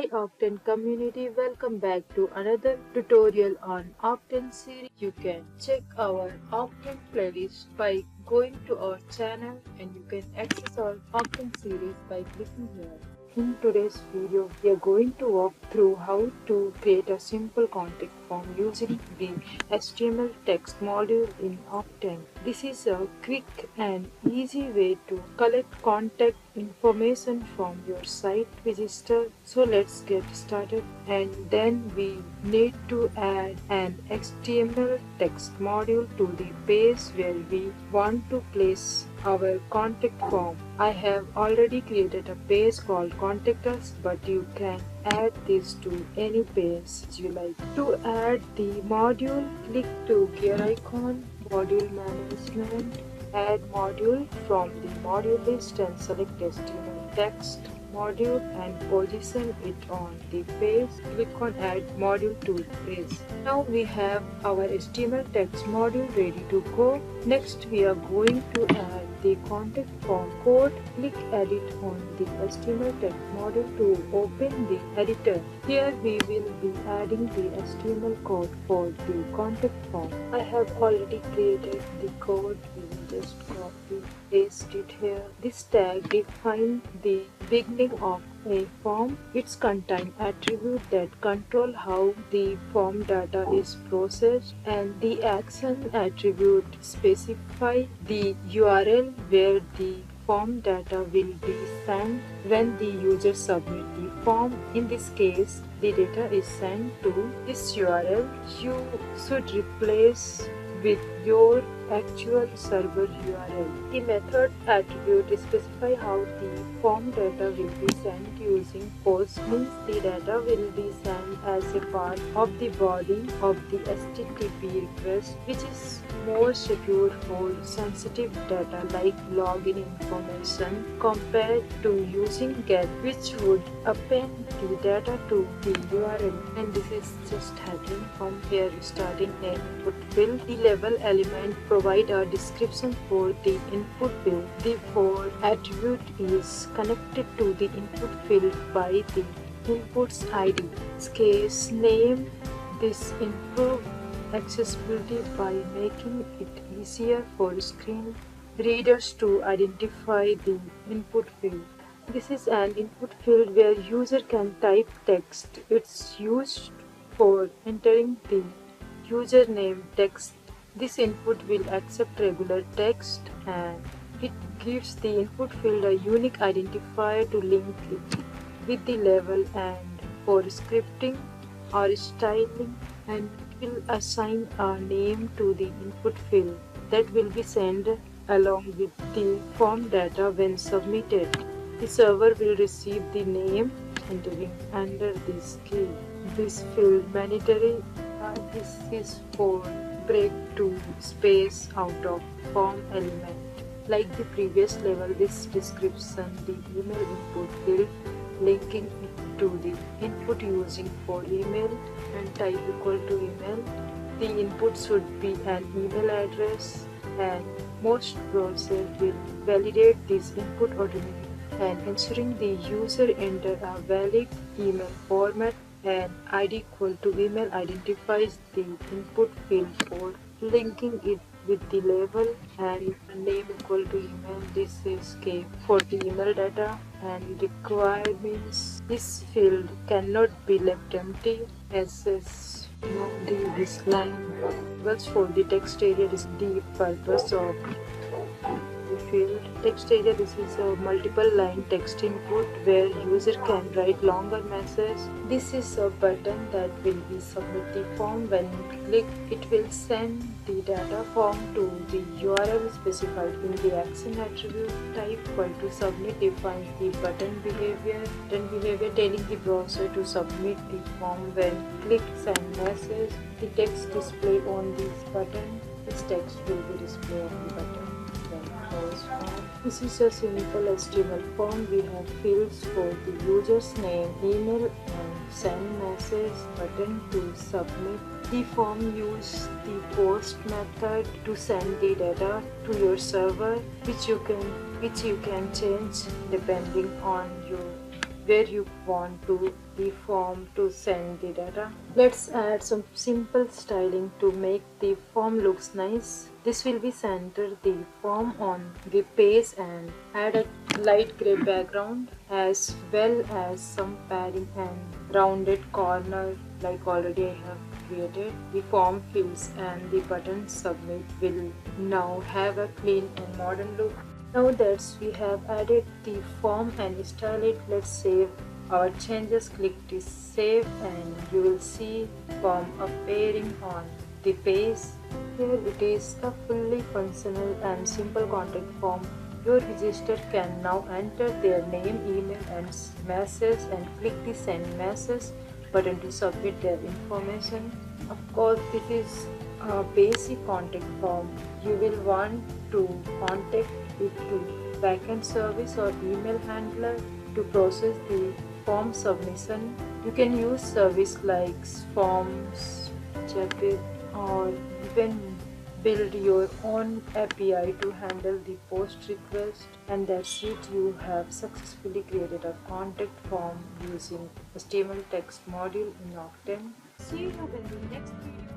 Hi Octane community, welcome back to another tutorial on Octane series. You can check our Octane playlist by going to our channel and you can access our Octane series by clicking here. In today's video, we are going to walk through how to create a simple contact form using the HTML text module in Octane. This is a quick and easy way to collect contact information from your site visitor. So let's get started, and then we need to add an HTML text module to the page where we want to place our contact form. I have already created a page called Contact Us, but you can add this to any page you like. To add the module, click to gear icon, module management, add module from the module list and select HTML text module and position it on the page. Click on add module to the page. Now we have our HTML text module ready to go. Next we are going to add the contact form code. Click edit on the HTML text module to open the editor. Here we will be adding the HTML code for the contact form. I have already created the code. We will just copy paste it here. This tag defines the beginning of a form. Its contain attribute that control how the form data is processed, and the action attribute specify the URL where the form data will be sent when the user submit the form. In this case, the data is sent to this URL. You should replace with your actual server URL. The method attribute specify how the form data will be sent using post, means the data will be sent as a part of the body of the HTTP request, which is more secure for sensitive data like login information compared to using GET, which would append the data to the URL. And this is just heading. From here, starting an input field, the level element provide a description for the input field. The for attribute is connected to the input field by the input's ID. Case name this improve accessibility by making it easier for screen readers to identify the input field. This is an input field where user can type text. It's used for entering the username text. This input will accept regular text and it gives the input field a unique identifier to link it with the level, and for scripting or styling, and it will assign a name to the input field that will be sent along with the form data when submitted. The server will receive the name entering under this key. This field mandatory. This is for break to space out of form element. Like the previous level, this description the email input field, linking it to the input using for email and type equal to email. The input should be an email address, and most browsers will validate this input automatically and ensuring the user enter a valid email format, and ID equal to email identifies the input field for linking it with the label, and name equal to email. This is K for the email data, and required means this field cannot be left empty as is this line. Well, for the text area is the purpose of the field. Text area, this is a multiple line text input where user can write longer message. This is a button that will be submit the form. When click, it will send the data form to the URL specified in the action attribute. Type equal to submit defines the button behavior. Button behavior telling the browser to submit the form. When click send message, the text displayed on this button. This text will be displayed on the button. This is a simple HTML form. We have fields for the user's name, email, and send message button to submit. The form use the post method to send the data to your server, which you can change depending on your where you want the form to send the data. Let's add some simple styling to make the form looks nice. This will be center the form on the page and add a light gray background as well as some padding and rounded corner like already I have created. The form fields and the button submit will now have a clean and modern look. Now that we have added the form and style it, let's save our changes. Click this save and you will see form appearing on the page. Here it is a fully functional and simple contact form. Your visitor can now enter their name, email and message and click the send message button to submit their information. Of course, this is a basic contact form. You will want to contact it to backend service or email handler to process the form submission. You can use service like Forms, Checkit, or even build your own API to handle the post request, and that's it. You have successfully created a contact form using HTML text module in Octane. See you in the next video.